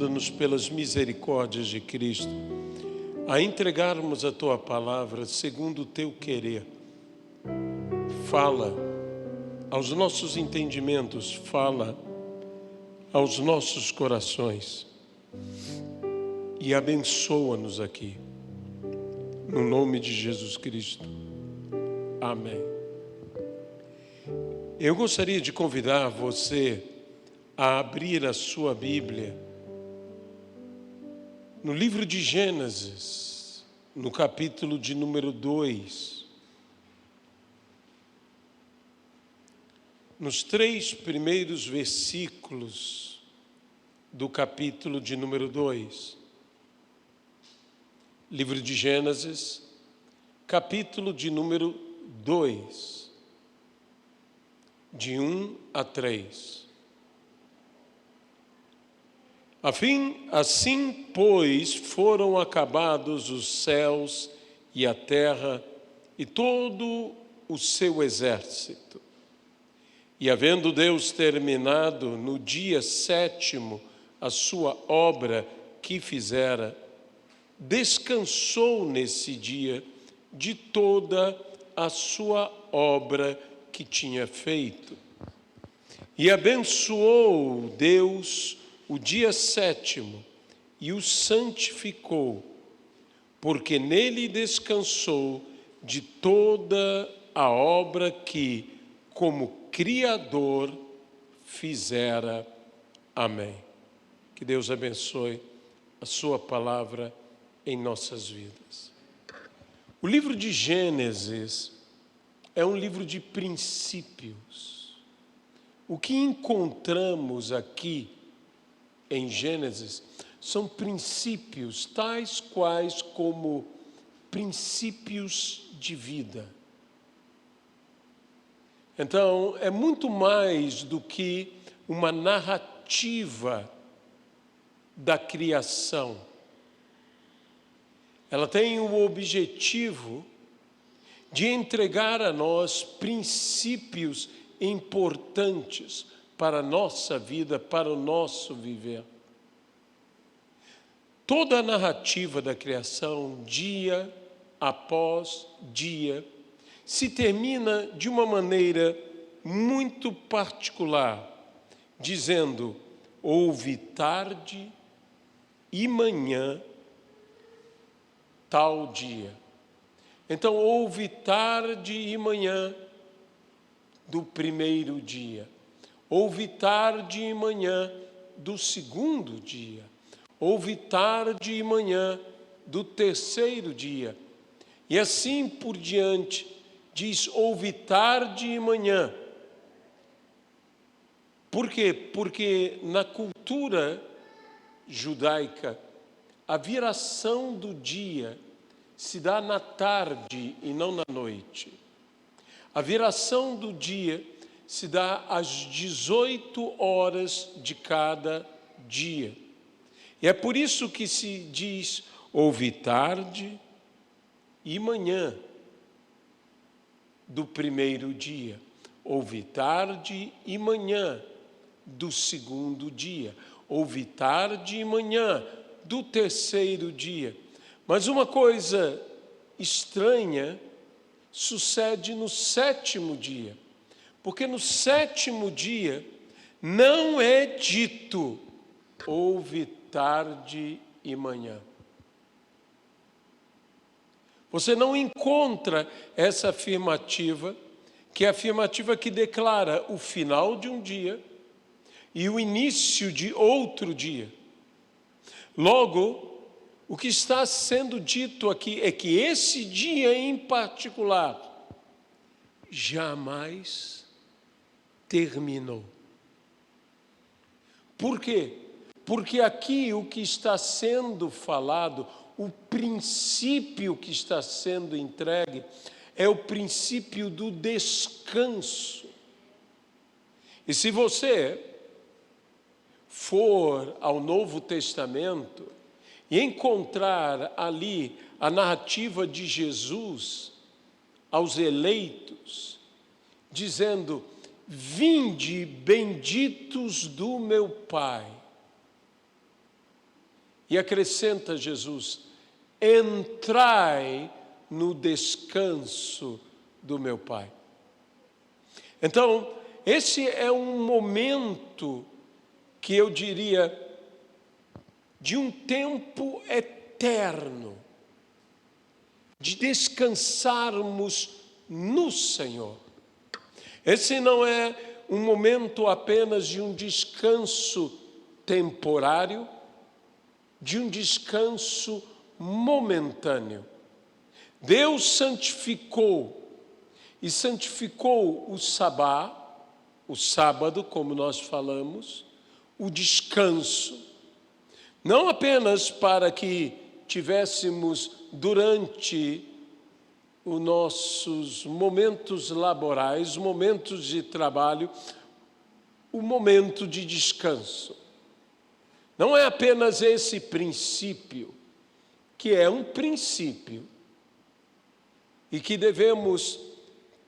Ajuda-nos pelas misericórdias de Cristo a entregarmos a Tua palavra segundo o Teu querer. Fala aos nossos entendimentos, fala aos nossos corações e abençoa-nos aqui, no nome de Jesus Cristo. Amém. Eu gostaria de convidar você a abrir a sua Bíblia no livro de Gênesis, no capítulo de número 2. Nos 3 primeiros versículos do capítulo de número 2. Livro de Gênesis, capítulo de número 2, de 1 a 3. Assim, pois, foram acabados os céus e a terra e todo o seu exército. E havendo Deus terminado no dia 7º a sua obra que fizera, descansou nesse dia de toda a sua obra que tinha feito. E abençoou Deus o dia 7º e o santificou, porque nele descansou de toda a obra que, como Criador, fizera. Amém. Que Deus abençoe a sua palavra em nossas vidas. O livro de Gênesis é um livro de princípios. O que encontramos aqui em Gênesis são princípios tais quais como princípios de vida. Então, é muito mais do que uma narrativa da criação. Ela tem o objetivo de entregar a nós princípios importantes para a nossa vida, para o nosso viver. Toda a narrativa da criação, dia após dia, se termina de uma maneira muito particular, dizendo: houve tarde e manhã, tal dia. Então, houve tarde e manhã do primeiro dia. Houve tarde e manhã do segundo dia. Houve tarde e manhã do terceiro dia. E assim por diante, diz: houve tarde e manhã. Por quê? Porque na cultura judaica, a viração do dia se dá na tarde e não na noite. A viração do dia se dá às 18 horas de cada dia. E é por isso que se diz: houve tarde e manhã do primeiro dia. Houve tarde e manhã do segundo dia. Houve tarde e manhã do terceiro dia. Mas uma coisa estranha sucede no 7º dia. Porque no 7º dia não é dito: houve tarde e manhã. Você não encontra essa afirmativa, que é a afirmativa que declara o final de um dia e o início de outro dia. Logo, o que está sendo dito aqui é que esse dia em particular jamais terminou. Por quê? Porque aqui o que está sendo falado, o princípio que está sendo entregue, é o princípio do descanso. E se você for ao Novo Testamento e encontrar ali a narrativa de Jesus aos eleitos, dizendo: vinde benditos do meu Pai, E acrescenta Jesus: entrai no descanso do meu Pai. Então, esse é um momento que eu diria de um tempo eterno, de descansarmos no Senhor. Esse não é um momento apenas de um descanso temporário, de um descanso momentâneo. Deus santificou e santificou o sabá, o sábado, como nós falamos, o descanso, não apenas para que tivéssemos durante os nossos momentos laborais, momentos de trabalho, o momento de descanso. Não é apenas esse princípio, que é um princípio, e que devemos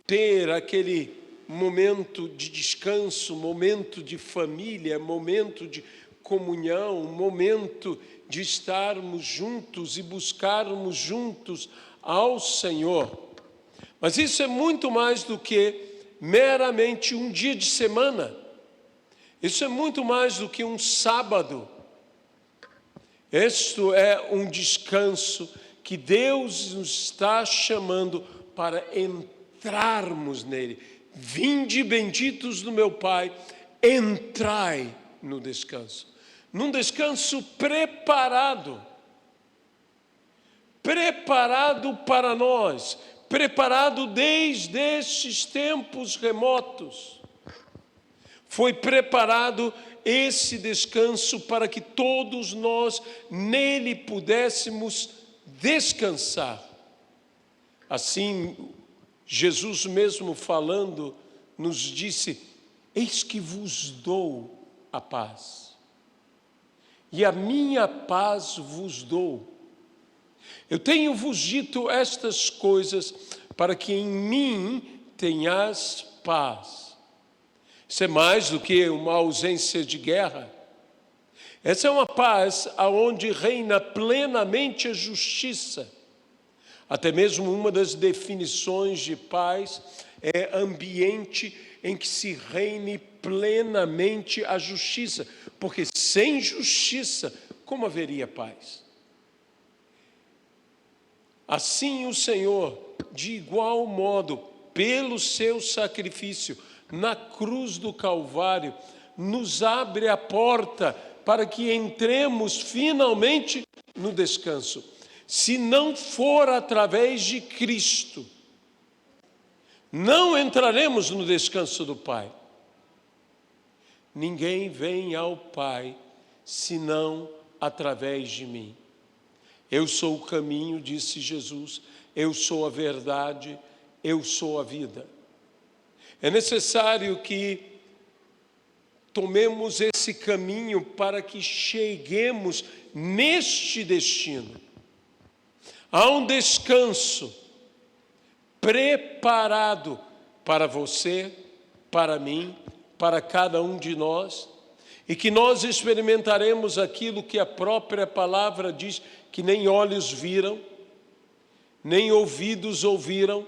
ter aquele momento de descanso, momento de família, momento de comunhão, momento de estarmos juntos e buscarmos juntos ao Senhor. Mas isso é muito mais do que meramente um dia de semana. Isso é muito mais do que um sábado. Isto é um descanso que Deus nos está chamando para entrarmos nele. Vinde benditos do meu Pai, entrai no descanso. Num descanso preparado para nós, preparado desde estes tempos remotos. Foi preparado esse descanso para que todos nós nele pudéssemos descansar. Assim, Jesus mesmo falando, nos disse: eis que vos dou a paz, e a minha paz vos dou. Eu tenho vos dito estas coisas para que em mim tenhas paz. Isso é mais do que uma ausência de guerra. Essa é uma paz onde reina plenamente a justiça. Até mesmo uma das definições de paz é ambiente em que se reine plenamente a justiça. Porque sem justiça, como haveria paz? Assim o Senhor, de igual modo, pelo seu sacrifício na cruz do Calvário, nos abre a porta para que entremos finalmente no descanso. Se não for através de Cristo, não entraremos no descanso do Pai. Ninguém vem ao Pai senão através de mim. Eu sou o caminho, disse Jesus, eu sou a verdade, eu sou a vida. É necessário que tomemos esse caminho para que cheguemos neste destino. Há um descanso preparado para você, para mim, para cada um de nós, e que nós experimentaremos aquilo que a própria palavra diz, que nem olhos viram, nem ouvidos ouviram,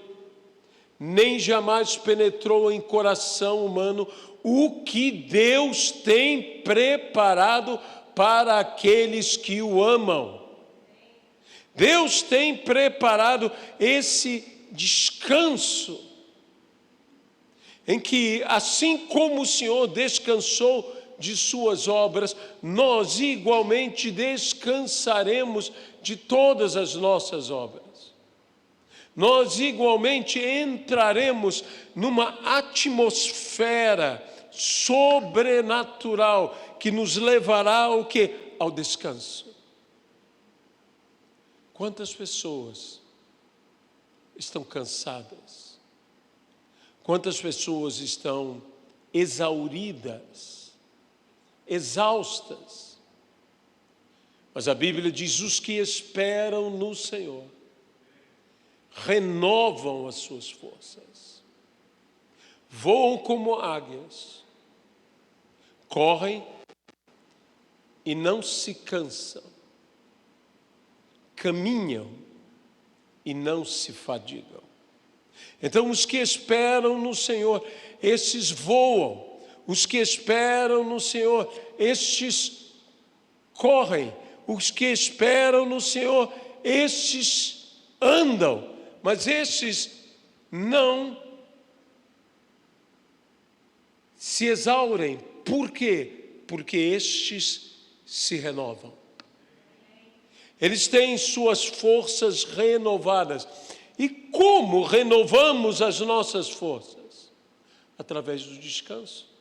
nem jamais penetrou em coração humano o que Deus tem preparado para aqueles que o amam. Deus tem preparado esse descanso, em que, assim como o Senhor descansou de suas obras, nós igualmente descansaremos de todas as nossas obras. Nós igualmente entraremos numa atmosfera sobrenatural que nos levará ao quê? Ao descanso. Quantas pessoas estão cansadas? Quantas pessoas estão exauridas, exaustas? Mas a Bíblia diz: os que esperam no Senhor renovam as suas forças, voam como águias, correm e não se cansam, caminham e não se fadigam. Então, os que esperam no Senhor, esses voam. Os que esperam no Senhor, estes correm. Os que esperam no Senhor, estes andam. Mas estes não se exaurem. Por quê? Porque estes se renovam. Eles têm suas forças renovadas. E como renovamos as nossas forças? Através do descanso.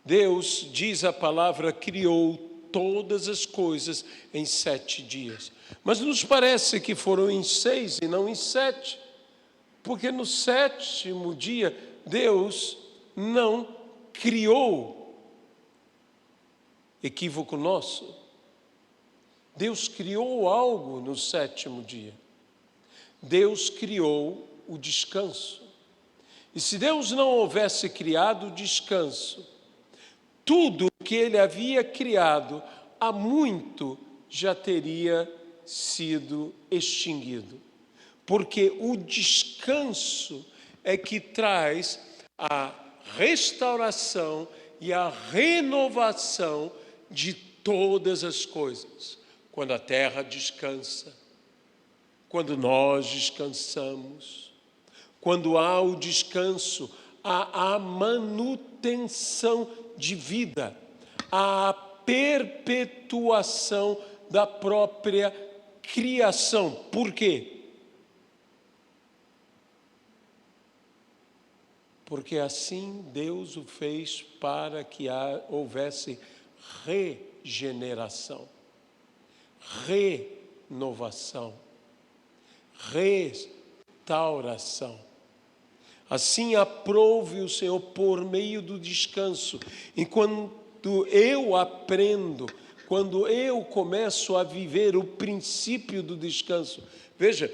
Deus, diz a palavra, criou todas as coisas em 7 dias. Mas nos parece que foram em 6 e não em 7. Porque no 7º dia, Deus não criou. Equívoco nosso. Deus criou algo no 7º dia. Deus criou o descanso. E se Deus não houvesse criado o descanso, tudo que Ele havia criado há muito já teria sido extinguido. Porque o descanso é que traz a restauração e a renovação de todas as coisas. Quando a terra descansa, quando nós descansamos, quando há o descanso, há a manutenção de vida, há a perpetuação da própria criação. Por quê? Porque assim Deus o fez para que houvesse regeneração, renovação, restauração. Assim aprove o Senhor por meio do descanso. E quando eu aprendo, quando eu começo a viver o princípio do descanso, veja,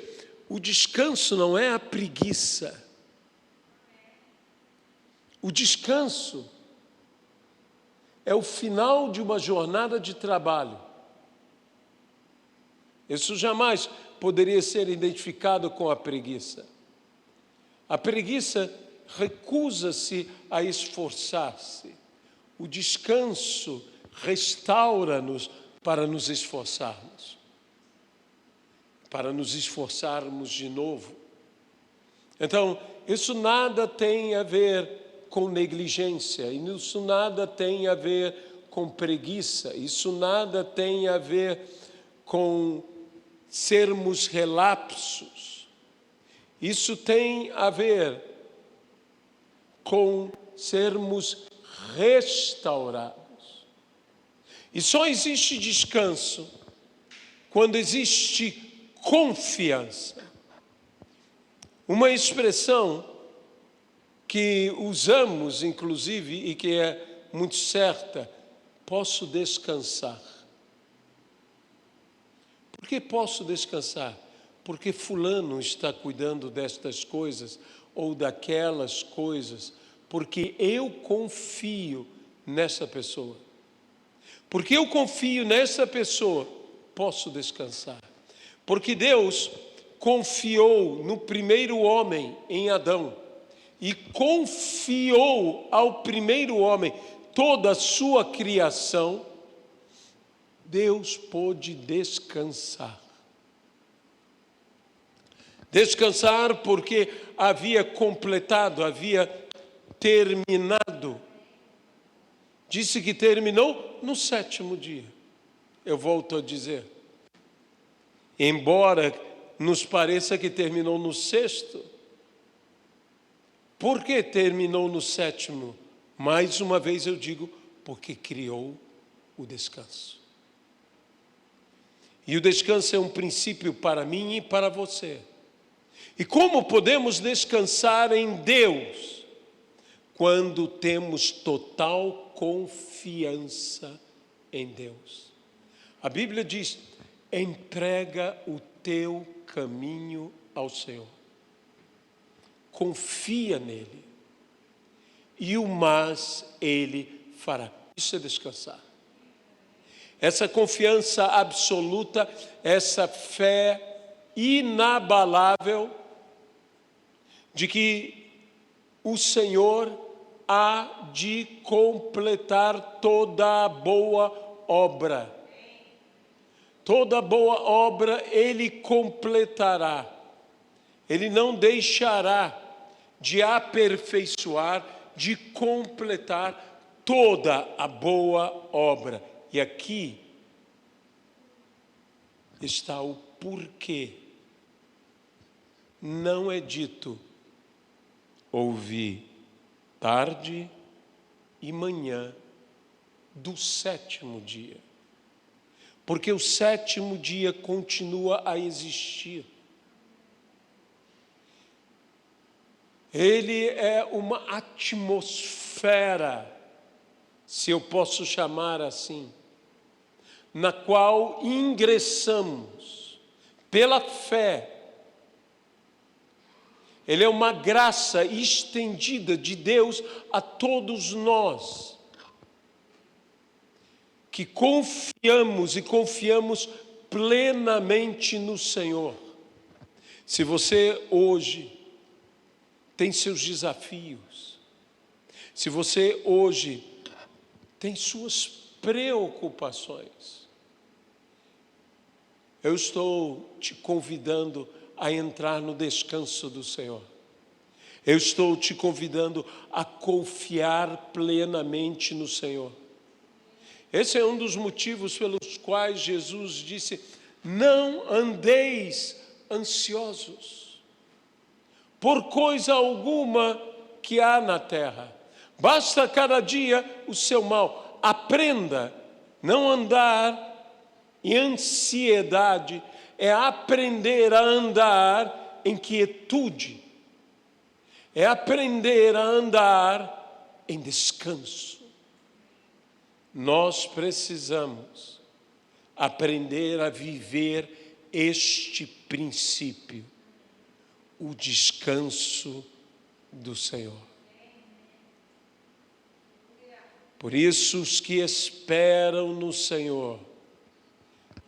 o descanso não é a preguiça. O descanso é o final de uma jornada de trabalho. Isso jamais poderia ser identificado com a preguiça. A preguiça recusa-se a esforçar-se. O descanso restaura-nos para nos esforçarmos. Para nos esforçarmos de novo. Então, isso nada tem a ver com negligência, isso nada tem a ver com preguiça, isso nada tem a ver com sermos relapsos. Isso tem a ver com sermos restaurados. E só existe descanso quando existe confiança. Uma expressão que usamos, inclusive, e que é muito certa: posso descansar. Por que posso descansar? Porque fulano está cuidando destas coisas ou daquelas coisas, porque eu confio nessa pessoa. Porque eu confio nessa pessoa, posso descansar. Porque Deus confiou no primeiro homem, em Adão, e confiou ao primeiro homem toda a sua criação, Deus pôde descansar. Descansar porque havia completado, havia terminado. Disse que terminou no 7º dia. Eu volto a dizer. Embora nos pareça que terminou no 6º, por que terminou no 7º? Mais uma vez eu digo, porque criou o descanso. E o descanso é um princípio para mim e para você. E como podemos descansar em Deus? Quando temos total confiança em Deus. A Bíblia diz: entrega o teu caminho ao Senhor. Confia nele. E o mais ele fará. Isso é descansar. essa confiança absoluta, essa fé inabalável de que o Senhor há de completar toda a boa obra. Toda boa obra Ele completará. Ele não deixará de aperfeiçoar, de completar toda a boa obra. E aqui está o porquê. Não é dito ouvi tarde e manhã do sétimo dia. Porque o sétimo dia continua a existir. Ele é uma atmosfera, se eu posso chamar assim, na qual ingressamos pela fé. Ele é uma graça estendida de Deus a todos nós, que confiamos e confiamos plenamente no Senhor. Se você hoje tem seus desafios, se você hoje tem suas preocupações, eu estou te convidando a entrar no descanso do Senhor. Eu estou te convidando a confiar plenamente no Senhor. Esse é um dos motivos pelos quais Jesus disse: não andeis ansiosos por coisa alguma que há na terra. Basta cada dia o seu mal. Aprenda não andar em ansiedade, é aprender a andar em quietude, é aprender a andar em descanso. Nós precisamos aprender a viver este princípio, o descanso do Senhor. Por isso, os que esperam no Senhor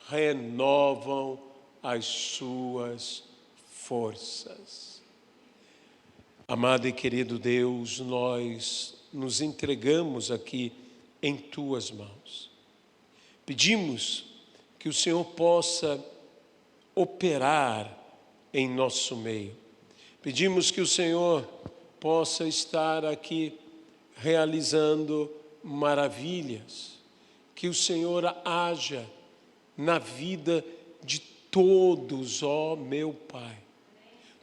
renovam as suas forças. Amado e querido Deus, nós nos entregamos aqui em Tuas mãos. Pedimos que o Senhor possa operar em nosso meio. Pedimos que o Senhor possa estar aqui realizando maravilhas, que o Senhor haja na vida de todos, ó meu Pai.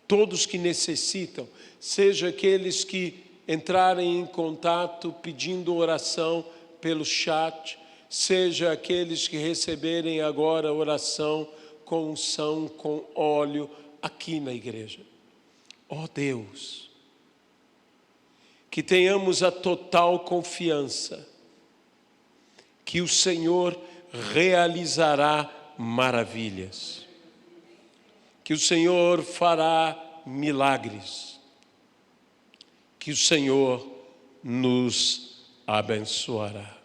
Todos que necessitam, seja aqueles que entrarem em contato pedindo oração pelo chat, seja aqueles que receberem agora oração com unção, com óleo aqui na igreja. Ó Deus, que tenhamos a total confiança que o Senhor realizará maravilhas, que o Senhor fará milagres, que o Senhor nos abençoará.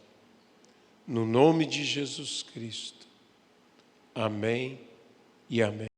No nome de Jesus Cristo. Amém e amém.